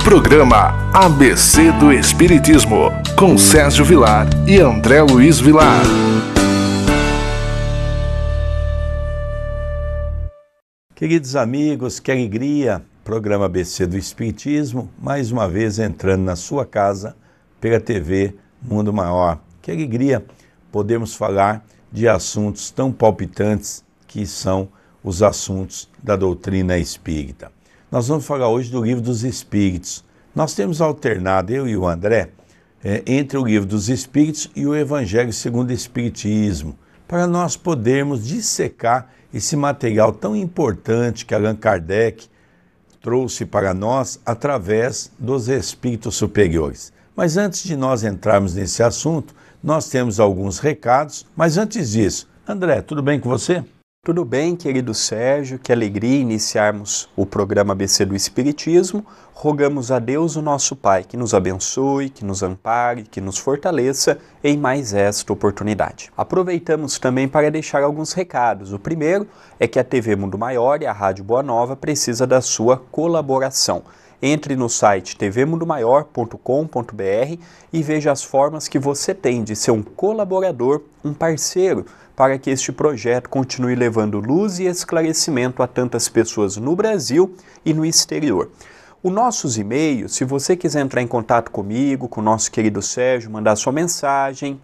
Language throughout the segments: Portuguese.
Programa ABC do Espiritismo, com Sérgio Vilar e André Luiz Vilar. Queridos amigos, que alegria! Programa ABC do Espiritismo, mais uma vez entrando na sua casa pela TV Mundo Maior. Que alegria podermos falar de assuntos tão palpitantes que são os assuntos da doutrina espírita. Nós vamos falar hoje do Livro dos Espíritos. Nós temos alternado, eu e o André, entre o Livro dos Espíritos e o Evangelho segundo o Espiritismo, para nós podermos dissecar esse material tão importante que Allan Kardec trouxe para nós através dos espíritos superiores. Mas antes de nós entrarmos nesse assunto, nós temos alguns recados, mas antes disso, André, tudo bem com você? Tudo bem, querido Sérgio, que alegria iniciarmos o programa ABC do Espiritismo. Rogamos a Deus, o nosso Pai, que nos abençoe, que nos ampare, que nos fortaleça em mais esta oportunidade. Aproveitamos também para deixar alguns recados. O primeiro é que a TV Mundo Maior e a Rádio Boa Nova precisa da sua colaboração. Entre no site tvmundomaior.com.br e veja as formas que você tem de ser um colaborador, um parceiro, para que este projeto continue levando luz e esclarecimento a tantas pessoas no Brasil e no exterior. Os nossos e-mails, se você quiser entrar em contato comigo, com o nosso querido Sérgio, mandar sua mensagem,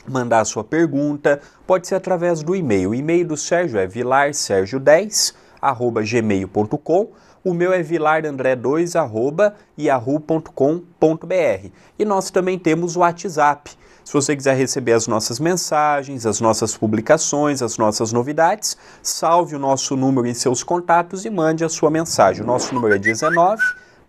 mandar sua pergunta, pode ser através do e-mail. O e-mail do Sérgio é vilarsergio10@gmail.com. O meu é vilarandré2@yahoo.com.br. E nós também temos o WhatsApp. Se você quiser receber as nossas mensagens, as nossas publicações, as nossas novidades, salve o nosso número em seus contatos e mande a sua mensagem. O nosso número é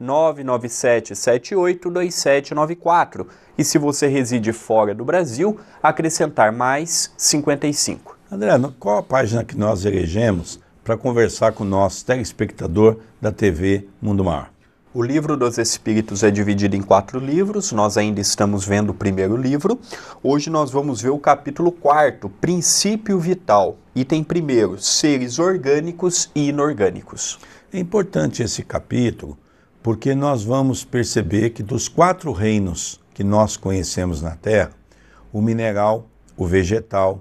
19-99778-2794. E se você reside fora do Brasil, acrescentar mais 55. André, qual a página que nós elegemos para conversar com o nosso telespectador da TV Mundo Maior? O Livro dos Espíritos é dividido em 4 livros, nós ainda estamos vendo o primeiro livro. Hoje nós vamos ver o capítulo 4, Princípio Vital. Item 1, Seres Orgânicos e Inorgânicos. É importante esse capítulo porque nós vamos perceber que dos 4 reinos que nós conhecemos na Terra, o mineral, o vegetal,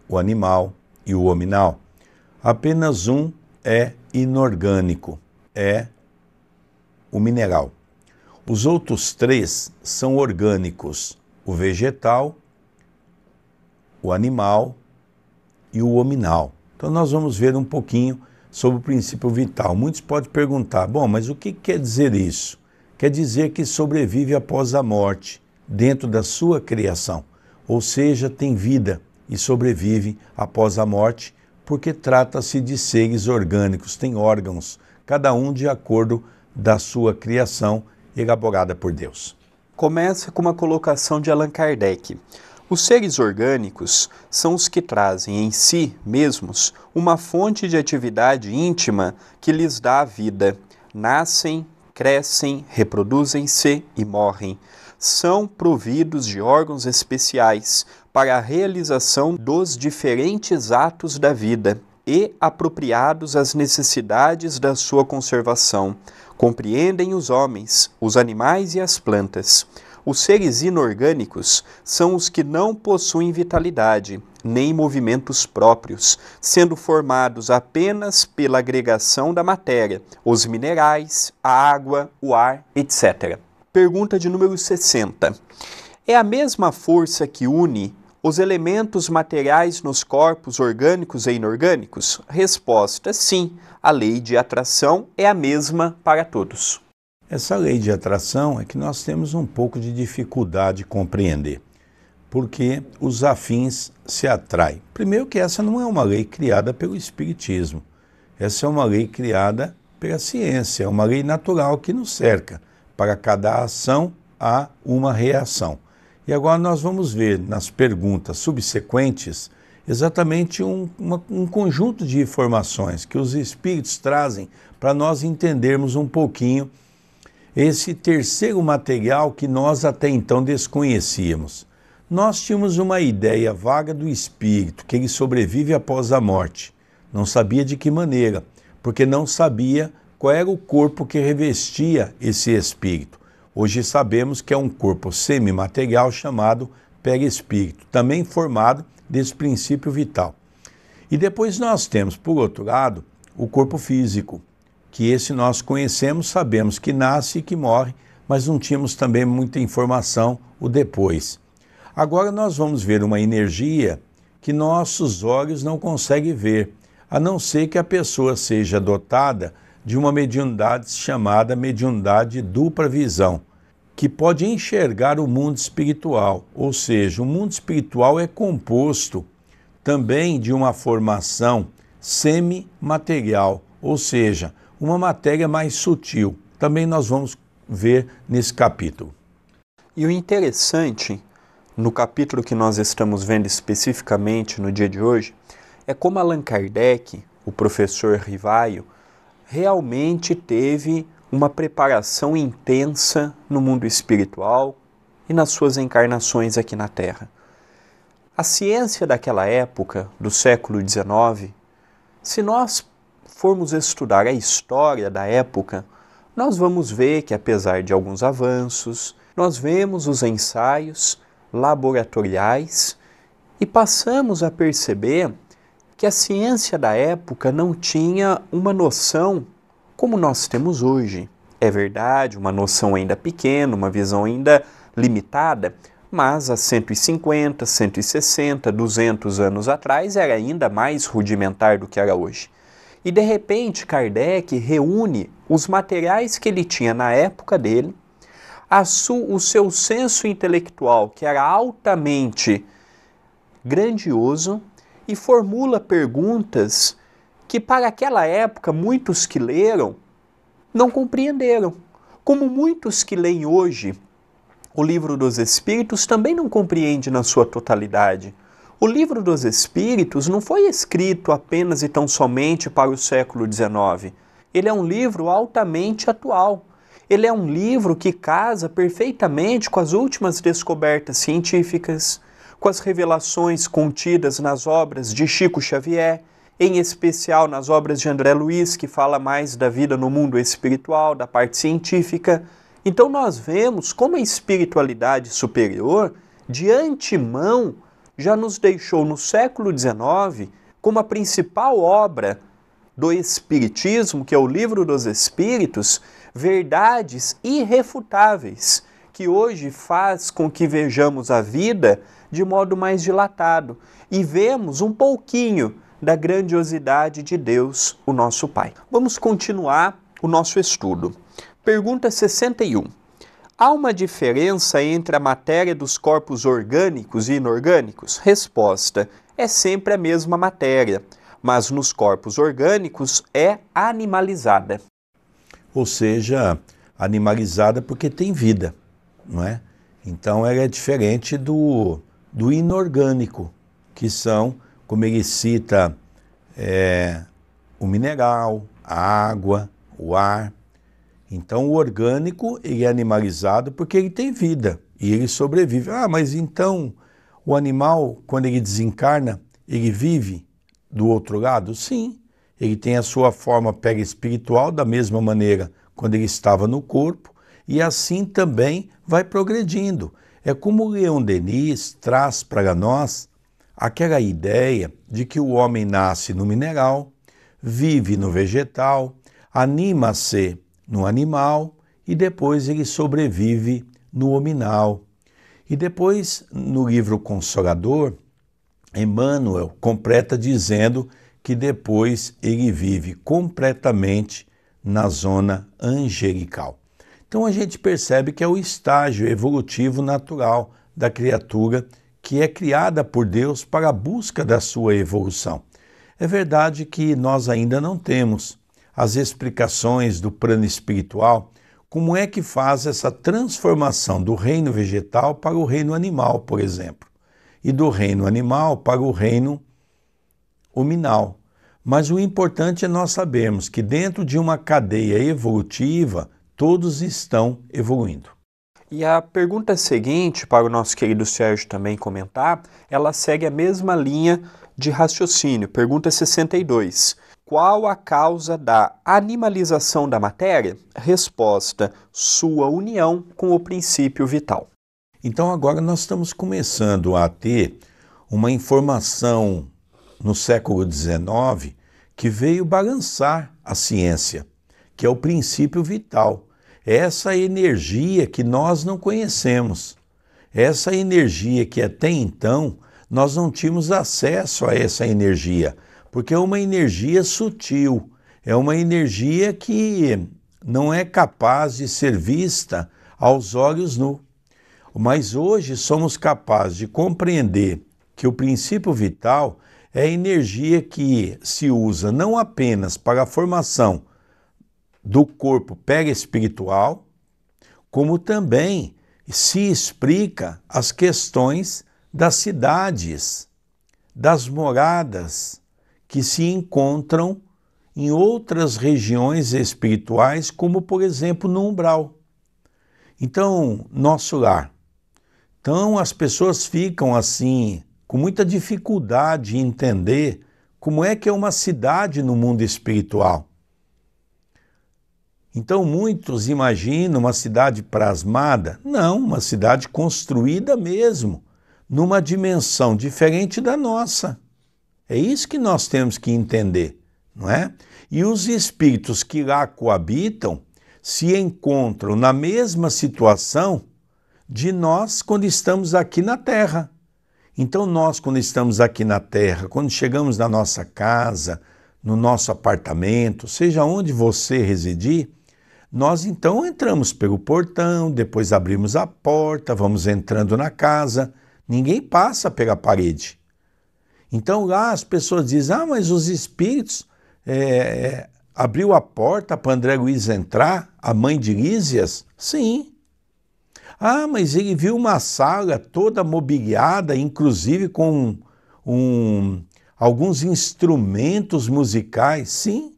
o animal e o hominal, apenas um é inorgânico, é o mineral. Os outros 3 são orgânicos, o vegetal, o animal e o hominal. Então nós vamos ver um pouquinho sobre o princípio vital. Muitos podem perguntar, bom, mas o que quer dizer isso? Quer dizer que sobrevive após a morte, dentro da sua criação. Ou seja, tem vida e sobrevive após a morte, porque trata-se de seres orgânicos, tem órgãos, cada um de acordo da sua criação elaborada por Deus. Começa com uma colocação de Allan Kardec. Os seres orgânicos são os que trazem em si mesmos uma fonte de atividade íntima que lhes dá a vida. Nascem, crescem, reproduzem-se e morrem. São providos de órgãos especiais para a realização dos diferentes atos da vida e apropriados às necessidades da sua conservação. Compreendem os homens, os animais e as plantas. Os seres inorgânicos são os que não possuem vitalidade, nem movimentos próprios, sendo formados apenas pela agregação da matéria, os minerais, a água, o ar, etc. Pergunta de número 60. É a mesma força que une os elementos materiais nos corpos orgânicos e inorgânicos? Resposta: sim. A lei de atração é a mesma para todos. Essa lei de atração é que nós temos um pouco de dificuldade de compreender, porque os afins se atraem. Primeiro que essa não é uma lei criada pelo Espiritismo, essa é uma lei criada pela ciência, é uma lei natural que nos cerca. Para cada ação há uma reação. E agora nós vamos ver nas perguntas subsequentes exatamente um conjunto de informações que os espíritos trazem para nós entendermos um pouquinho esse terceiro material que nós até então desconhecíamos. Nós tínhamos uma ideia vaga do espírito, que ele sobrevive após a morte. Não sabia de que maneira, porque não sabia qual era o corpo que revestia esse espírito. Hoje sabemos que é um corpo semimaterial chamado perispírito, também formado desse princípio vital. E depois nós temos, por outro lado, o corpo físico, que esse nós conhecemos, sabemos que nasce e que morre, mas não tínhamos também muita informação o depois. Agora nós vamos ver uma energia que nossos olhos não conseguem ver, a não ser que a pessoa seja dotada de uma mediunidade chamada mediunidade dupla visão, que pode enxergar o mundo espiritual, ou seja, o mundo espiritual é composto também de uma formação semimaterial, ou seja, uma matéria mais sutil. Também nós vamos ver nesse capítulo. E o interessante, no capítulo que nós estamos vendo especificamente no dia de hoje, é como Allan Kardec, o professor Rivaio, realmente teve uma preparação intensa no mundo espiritual e nas suas encarnações aqui na Terra. A ciência daquela época, do século XIX, se nós formos estudar a história da época, nós vamos ver que, apesar de alguns avanços, nós vemos os ensaios laboratoriais e passamos a perceber que a ciência da época não tinha uma noção como nós temos hoje. É verdade, uma noção ainda pequena, uma visão ainda limitada, mas há 150, 160, 200 anos atrás era ainda mais rudimentar do que era hoje. E de repente Kardec reúne os materiais que ele tinha na época dele, o seu senso intelectual, que era altamente grandioso, e formula perguntas que para aquela época muitos que leram não compreenderam. Como muitos que leem hoje o Livro dos Espíritos também não compreendem na sua totalidade. O Livro dos Espíritos não foi escrito apenas e tão somente para o século XIX. Ele é um livro altamente atual. Ele é um livro que casa perfeitamente com as últimas descobertas científicas, com as revelações contidas nas obras de Chico Xavier, em especial nas obras de André Luiz, que fala mais da vida no mundo espiritual, da parte científica. Então nós vemos como a espiritualidade superior, de antemão, já nos deixou no século XIX como a principal obra do Espiritismo, que é o Livro dos Espíritos, verdades irrefutáveis, que hoje faz com que vejamos a vida de modo mais dilatado e vemos um pouquinho da grandiosidade de Deus, o nosso Pai. Vamos continuar o nosso estudo. Pergunta 61. Há uma diferença entre a matéria dos corpos orgânicos e inorgânicos? Resposta: é sempre a mesma matéria, mas nos corpos orgânicos é animalizada. Ou seja, animalizada porque tem vida, não é? Então ela é diferente do inorgânico, que são, como ele cita, o mineral, a água, o ar. Então o orgânico ele é animalizado porque ele tem vida e ele sobrevive. Ah, mas então o animal, quando ele desencarna, ele vive do outro lado? Sim, ele tem a sua forma perispiritual da mesma maneira quando ele estava no corpo e assim também vai progredindo. É como o Leon Denis traz para nós aquela ideia de que o homem nasce no mineral, vive no vegetal, anima-se no animal e depois ele sobrevive no hominal. E depois, no livro Consolador, Emmanuel completa dizendo que depois ele vive completamente na zona angelical. Então a gente percebe que é o estágio evolutivo natural da criatura que é criada por Deus para a busca da sua evolução. É verdade que nós ainda não temos as explicações do plano espiritual, como é que faz essa transformação do reino vegetal para o reino animal, por exemplo, e do reino animal para o reino hominal. Mas o importante é nós sabermos que dentro de uma cadeia evolutiva, todos estão evoluindo. E a pergunta seguinte, para o nosso querido Sérgio também comentar, ela segue a mesma linha de raciocínio. Pergunta 62. Qual a causa da animalização da matéria? Resposta: sua união com o princípio vital. Então agora nós estamos começando a ter uma informação no século XIX que veio balançar a ciência, que é o princípio vital. Essa energia que nós não conhecemos, essa energia que até então nós não tínhamos acesso a essa energia, porque é uma energia sutil, é uma energia que não é capaz de ser vista aos olhos nus. Mas hoje somos capazes de compreender que o princípio vital é a energia que se usa não apenas para a formação do corpo perispiritual, como também se explica as questões das cidades, das moradas que se encontram em outras regiões espirituais, como por exemplo no umbral. Então, nosso lar. Então as pessoas ficam assim, com muita dificuldade em entender como é que é uma cidade no mundo espiritual. Então muitos imaginam uma cidade plasmada. Não, uma cidade construída mesmo, numa dimensão diferente da nossa. É isso que nós temos que entender, não é? E os espíritos que lá coabitam se encontram na mesma situação de nós quando estamos aqui na Terra. Então nós, quando estamos aqui na Terra, quando chegamos na nossa casa, no nosso apartamento, seja onde você residir, nós então entramos pelo portão, depois abrimos a porta, vamos entrando na casa, ninguém passa pela parede. Então lá as pessoas dizem, mas os espíritos abriu a porta para André Luiz entrar, a mãe de Lísias? Sim. Mas ele viu uma sala toda mobiliada, inclusive com alguns instrumentos musicais? Sim.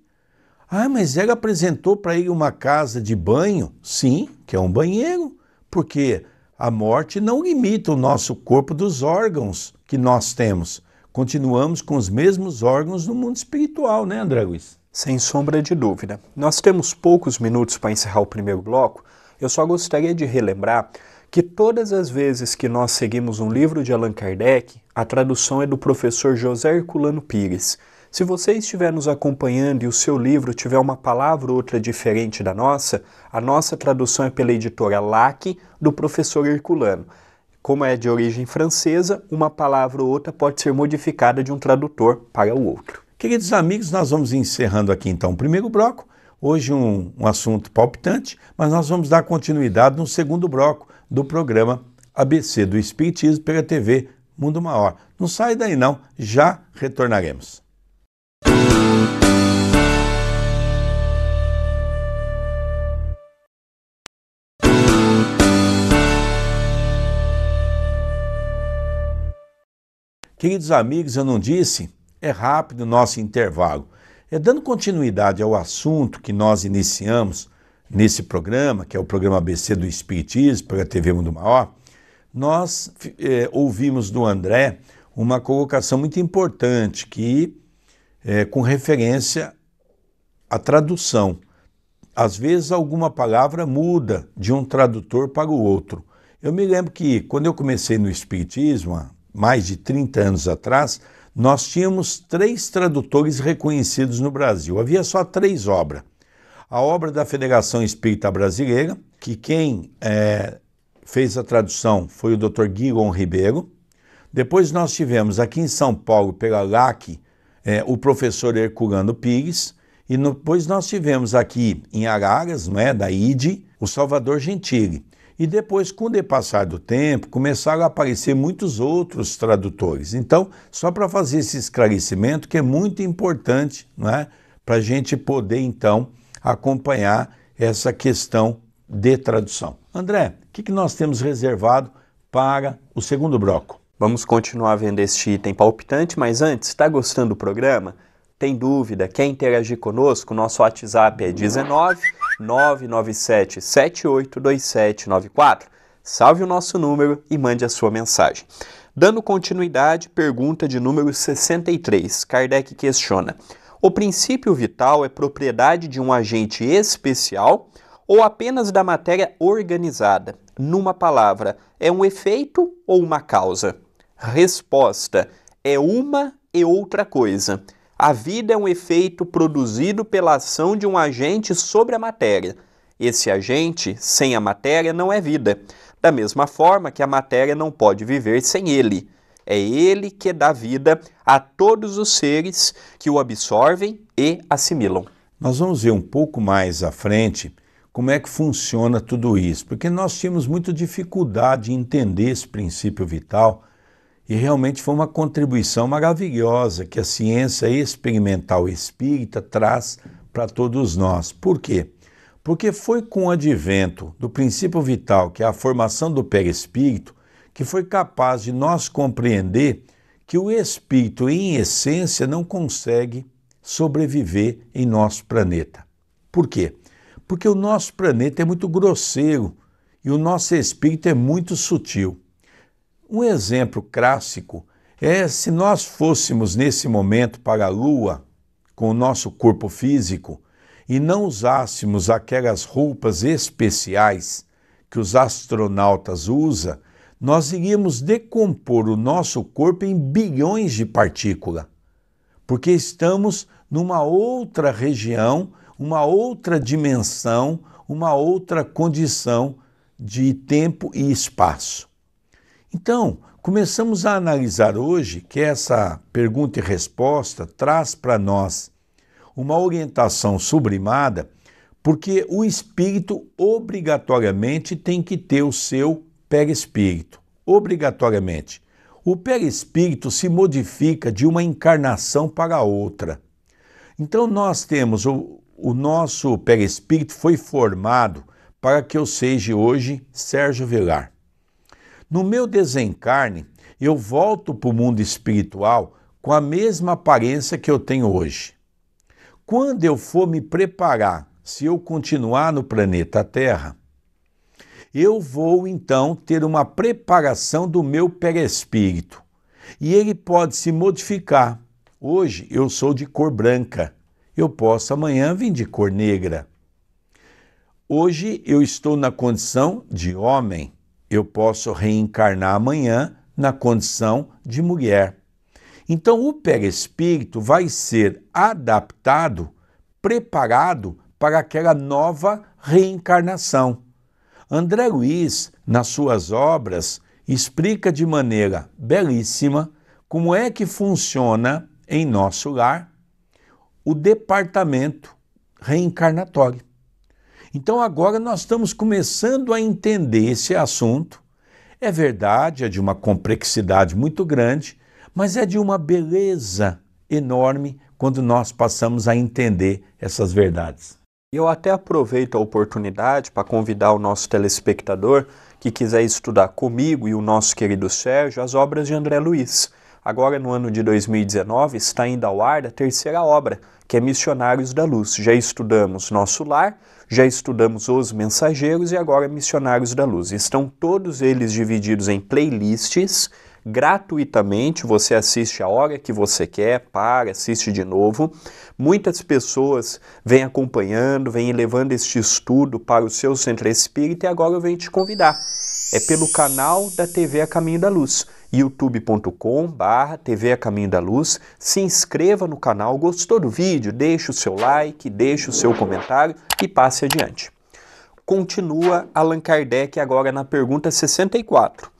Mas ela apresentou para ele uma casa de banho? Sim, que é um banheiro, porque a morte não limita o nosso corpo dos órgãos que nós temos. Continuamos com os mesmos órgãos no mundo espiritual, né, André Luiz? Sem sombra de dúvida. Nós temos poucos minutos para encerrar o primeiro bloco. Eu só gostaria de relembrar que todas as vezes que nós seguimos um livro de Allan Kardec, a tradução é do professor José Herculano Pires. Se você estiver nos acompanhando e o seu livro tiver uma palavra ou outra diferente da nossa, a nossa tradução é pela editora LAC, do professor Herculano. Como é de origem francesa, uma palavra ou outra pode ser modificada de um tradutor para o outro. Queridos amigos, nós vamos encerrando aqui então o primeiro bloco. Hoje um assunto palpitante, mas nós vamos dar continuidade no segundo bloco do programa ABC do Espiritismo pela TV Mundo Maior. Não sai daí não, já retornaremos. Queridos amigos, eu não disse? É rápido o nosso intervalo. Dando continuidade ao assunto que nós iniciamos nesse programa, que é o programa ABC do Espiritismo pela TV Mundo Maior, nós ouvimos do André uma colocação muito importante com referência à tradução. Às vezes alguma palavra muda de um tradutor para o outro. Eu me lembro que quando eu comecei no Espiritismo, há mais de 30 anos atrás, nós tínhamos 3 tradutores reconhecidos no Brasil. Havia só 3 obras. A obra da Federação Espírita Brasileira, que quem fez a tradução foi o Dr. Guilherme Ribeiro. Depois nós tivemos aqui em São Paulo, pela LAC, o professor Herculano Pires. E depois nós tivemos aqui em Araras, da IDE, o Salvador Gentili. E depois, com o depassar do tempo, começaram a aparecer muitos outros tradutores. Então, só para fazer esse esclarecimento, que é muito importante, para a gente poder, então, acompanhar essa questão de tradução. André, o que nós temos reservado para o segundo bloco? Vamos continuar vendo este item palpitante, mas antes, está gostando do programa? Tem dúvida? Quer interagir conosco? Nosso WhatsApp é 19 997 782794. Salve o nosso número e mande a sua mensagem. Dando continuidade, pergunta de número 63. Kardec questiona: O princípio vital é propriedade de um agente especial ou apenas da matéria organizada? Numa palavra, é um efeito ou uma causa? Resposta: é uma e outra coisa. A vida é um efeito produzido pela ação de um agente sobre a matéria. Esse agente, sem a matéria, não é vida. Da mesma forma que a matéria não pode viver sem ele. É ele que dá vida a todos os seres que o absorvem e assimilam. Nós vamos ver um pouco mais à frente como é que funciona tudo isso, porque nós tínhamos muita dificuldade em entender esse princípio vital e realmente foi uma contribuição maravilhosa que a ciência experimental espírita traz para todos nós. Por quê? Porque foi com o advento do princípio vital, que é a formação do perispírito, que foi capaz de nós compreender que o espírito, em essência, não consegue sobreviver em nosso planeta. Por quê? Porque o nosso planeta é muito grosseiro e o nosso espírito é muito sutil. Um exemplo clássico é se nós fôssemos nesse momento para a Lua com o nosso corpo físico e não usássemos aquelas roupas especiais que os astronautas usam, nós iríamos decompor o nosso corpo em bilhões de partículas, porque estamos numa outra região, uma outra dimensão, uma outra condição de tempo e espaço. Então, começamos a analisar hoje que essa pergunta e resposta traz para nós uma orientação sublimada, porque o espírito obrigatoriamente tem que ter o seu perispírito, obrigatoriamente. O perispírito se modifica de uma encarnação para outra. Então nós temos o nosso perispírito foi formado para que eu seja hoje Sérgio Vilar. No meu desencarne, eu volto para o mundo espiritual com a mesma aparência que eu tenho hoje. Quando eu for me preparar, se eu continuar no planeta Terra, eu vou então ter uma preparação do meu perispírito e ele pode se modificar. Hoje eu sou de cor branca, eu posso amanhã vir de cor negra. Hoje eu estou na condição de homem, eu posso reencarnar amanhã na condição de mulher. Então o perispírito vai ser adaptado, preparado para aquela nova reencarnação. André Luiz, nas suas obras, explica de maneira belíssima como é que funciona em nosso lar o departamento reencarnatório. Então agora nós estamos começando a entender esse assunto. É verdade, é de uma complexidade muito grande, mas é de uma beleza enorme quando nós passamos a entender essas verdades. Eu até aproveito a oportunidade para convidar o nosso telespectador que quiser estudar comigo e o nosso querido Sérgio as obras de André Luiz. Agora, no ano de 2019, está indo ao ar a terceira obra, que é Missionários da Luz. Já estudamos Nosso Lar, já estudamos Os Mensageiros e agora Missionários da Luz. Estão todos eles divididos em playlists. Gratuitamente, você assiste a hora que você quer, assiste de novo. Muitas pessoas vêm acompanhando, vêm levando este estudo para o seu centro espírita e agora eu venho te convidar. É pelo canal da TV A Caminho da Luz, youtube.com/TV A Caminho da Luz. Se inscreva no canal, gostou do vídeo? Deixe o seu like, deixe o seu comentário e passe adiante. Continua Allan Kardec agora na pergunta 64.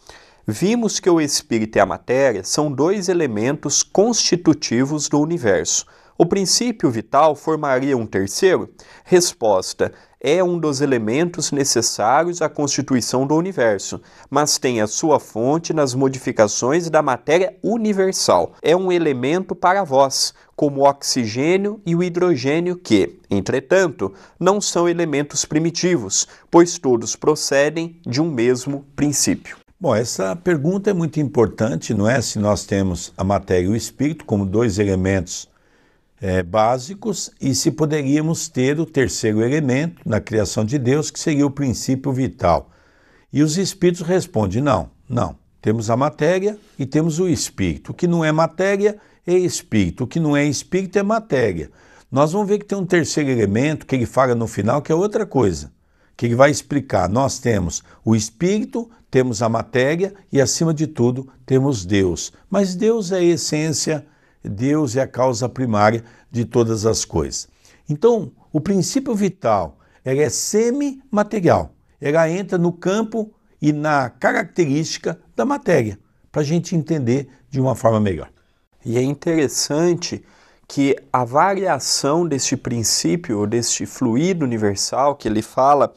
Vimos que o espírito e a matéria são dois elementos constitutivos do universo. O princípio vital formaria um terceiro? Resposta: é um dos elementos necessários à constituição do universo, mas tem a sua fonte nas modificações da matéria universal. É um elemento para vós, como o oxigênio e o hidrogênio que, entretanto, não são elementos primitivos, pois todos procedem de um mesmo princípio. Bom, essa pergunta é muito importante, não é? Se nós temos a matéria e o espírito como dois elementos básicos e se poderíamos ter o terceiro elemento na criação de Deus, que seria o princípio vital. E os espíritos respondem, não. Temos a matéria e temos o espírito. O que não é matéria é espírito, o que não é espírito é matéria. Nós vamos ver que tem um terceiro elemento que ele fala no final, que é outra coisa, que ele vai explicar. Nós temos o espírito, temos a matéria e, acima de tudo, temos Deus. Mas Deus é a essência, Deus é a causa primária de todas as coisas. Então, o princípio vital, ela é semimaterial. Ela entra no campo e na característica da matéria, para a gente entender de uma forma melhor. E é interessante que a variação deste princípio, deste fluido universal que ele fala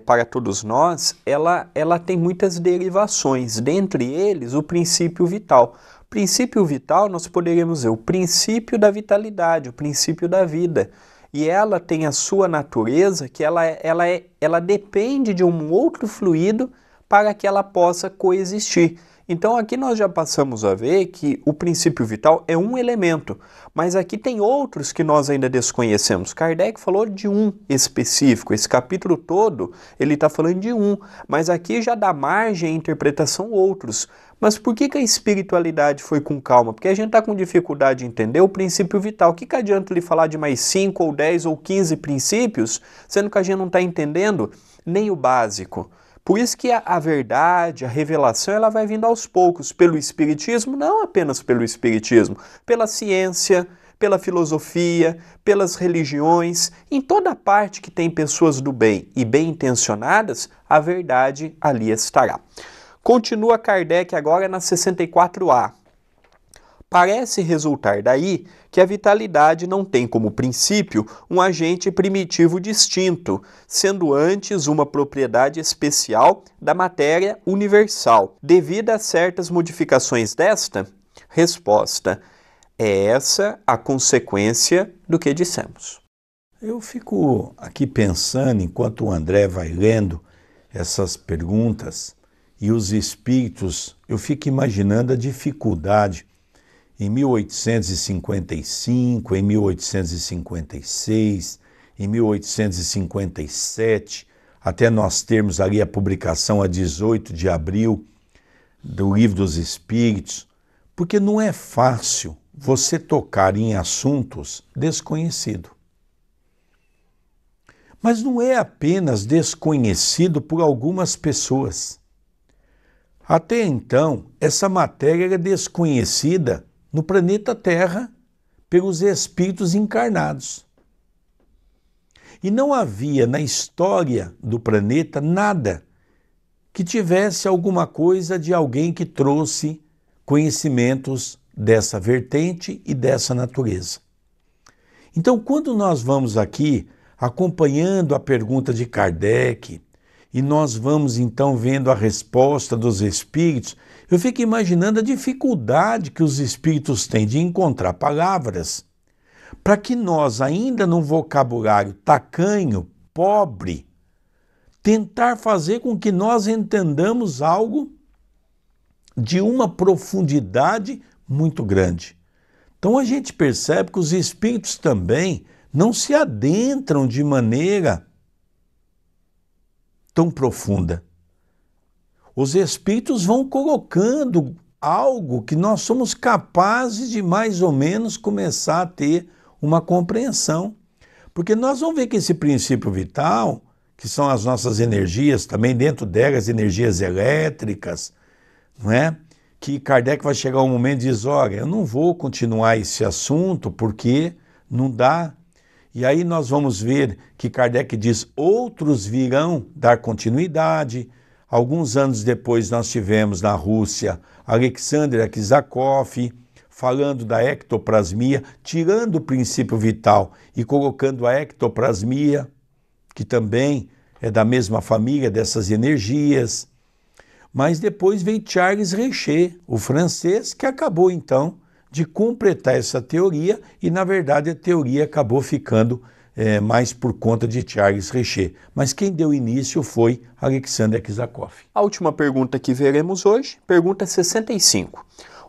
para todos nós, ela tem muitas derivações, dentre eles o princípio vital. Princípio vital nós poderíamos dizer o princípio da vitalidade, o princípio da vida. E ela tem a sua natureza que ela depende de um outro fluido para que ela possa coexistir. Então aqui nós já passamos a ver que o princípio vital é um elemento, mas aqui tem outros que nós ainda desconhecemos. Kardec falou de um específico, esse capítulo todo ele está falando de um, mas aqui já dá margem à interpretação outros. Mas por que a espiritualidade foi com calma? Porque a gente está com dificuldade de entender o princípio vital. O que adianta ele falar de mais 5 ou 10 ou 15 princípios, sendo que a gente não está entendendo nem o básico? Por isso que a verdade, a revelação, ela vai vindo aos poucos, pelo Espiritismo, não apenas pelo Espiritismo, pela ciência, pela filosofia, pelas religiões, em toda parte que tem pessoas do bem e bem intencionadas, a verdade ali estará. Continua Kardec agora na 64A. Parece resultar daí que a vitalidade não tem como princípio um agente primitivo distinto, sendo antes uma propriedade especial da matéria universal. Devido a certas modificações desta? Resposta: é essa a consequência do que dissemos. Eu fico aqui pensando, enquanto o André vai lendo essas perguntas e os espíritos, eu fico imaginando a dificuldade em 1855, em 1856, em 1857, até nós termos ali a publicação a 18 de abril do Livro dos Espíritos, porque não é fácil você tocar em assuntos desconhecidos. Mas não é apenas desconhecido por algumas pessoas. Até então, essa matéria era desconhecida no planeta Terra pelos espíritos encarnados. E não havia na história do planeta nada que tivesse alguma coisa de alguém que trouxe conhecimentos dessa vertente e dessa natureza. Então, quando nós vamos aqui acompanhando a pergunta de Kardec, e nós vamos então vendo a resposta dos espíritos, eu fico imaginando a dificuldade que os espíritos têm de encontrar palavras para que nós, ainda num vocabulário tacanho, pobre, tentar fazer com que nós entendamos algo de uma profundidade muito grande. Então a gente percebe que os espíritos também não se adentram de maneira tão profunda. Os espíritos vão colocando algo que nós somos capazes de mais ou menos começar a ter uma compreensão. Porque nós vamos ver que esse princípio vital, que são as nossas energias, também dentro delas energias elétricas, não é? Que Kardec vai chegar um momento e diz, olha, eu não vou continuar esse assunto porque não dá. E aí nós vamos ver que Kardec diz, outros virão dar continuidade. Alguns anos depois nós tivemos na Rússia Alexander Kizakov falando da ectoplasmia, tirando o princípio vital e colocando a ectoplasmia, que também é da mesma família dessas energias. Mas depois veio Charles Richer, o francês, que acabou então de completar essa teoria e, na verdade, a teoria acabou ficando mais por conta de Charles Richer. Mas quem deu início foi Alexander Kizakov. A última pergunta que veremos hoje, pergunta 65.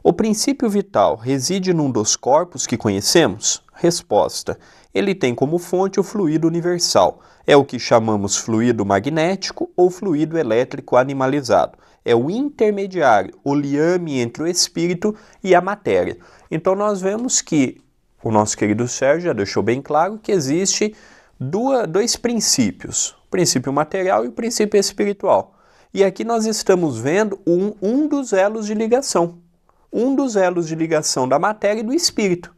O princípio vital reside num dos corpos que conhecemos? Resposta: ele tem como fonte o fluido universal. É o que chamamos fluido magnético ou fluido elétrico animalizado. É o intermediário, o liame entre o espírito e a matéria. Então nós vemos que o nosso querido Sérgio já deixou bem claro que existe dois princípios, o princípio material e o princípio espiritual. E aqui nós estamos vendo um dos elos de ligação. Um dos elos de ligação da matéria e do espírito.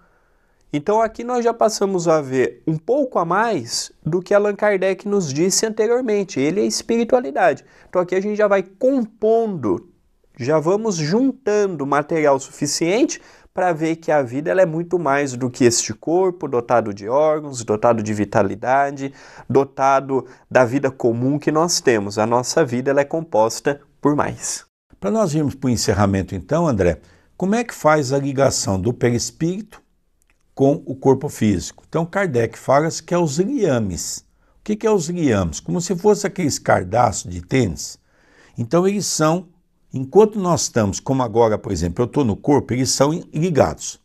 Então aqui nós já passamos a ver um pouco a mais do que Allan Kardec nos disse anteriormente. Ele é espiritualidade. Então aqui a gente já vai compondo, já vamos juntando material suficiente para ver que a vida ela é muito mais do que este corpo, dotado de órgãos, dotado de vitalidade, dotado da vida comum que nós temos. A nossa vida ela é composta por mais. Para nós irmos para o encerramento então, André, como é que faz a ligação do perispírito com o corpo físico? Então Kardec fala que é os liames. O que é os liames? Como se fosse aqueles cardaços de tênis. Então eles são, enquanto nós estamos, como agora, por exemplo, eu estou no corpo, eles são ligados.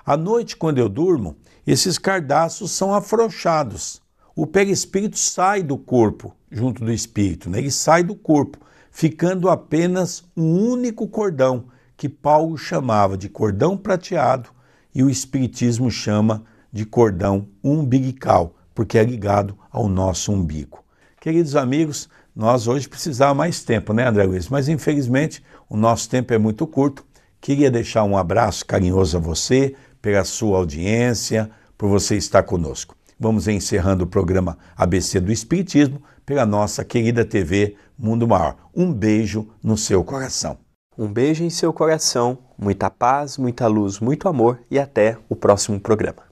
À noite, quando eu durmo, esses cardaços são afrouxados. O perispírito sai do corpo, junto do espírito, né? Ele sai do corpo, ficando apenas um único cordão, que Paulo chamava de cordão prateado, e o Espiritismo chama de cordão umbilical, porque é ligado ao nosso umbigo. Queridos amigos, nós hoje precisávamos mais tempo, né, André Luiz? Mas infelizmente o nosso tempo é muito curto. Queria deixar um abraço carinhoso a você, pela sua audiência, por você estar conosco. Vamos encerrando o programa ABC do Espiritismo pela nossa querida TV Mundo Maior. Um beijo no seu coração. Um beijo em seu coração, muita paz, muita luz, muito amor e até o próximo programa.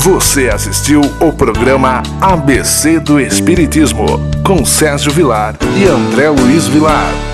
Você assistiu o programa ABC do Espiritismo, com Sérgio Vilar e André Luiz Vilar.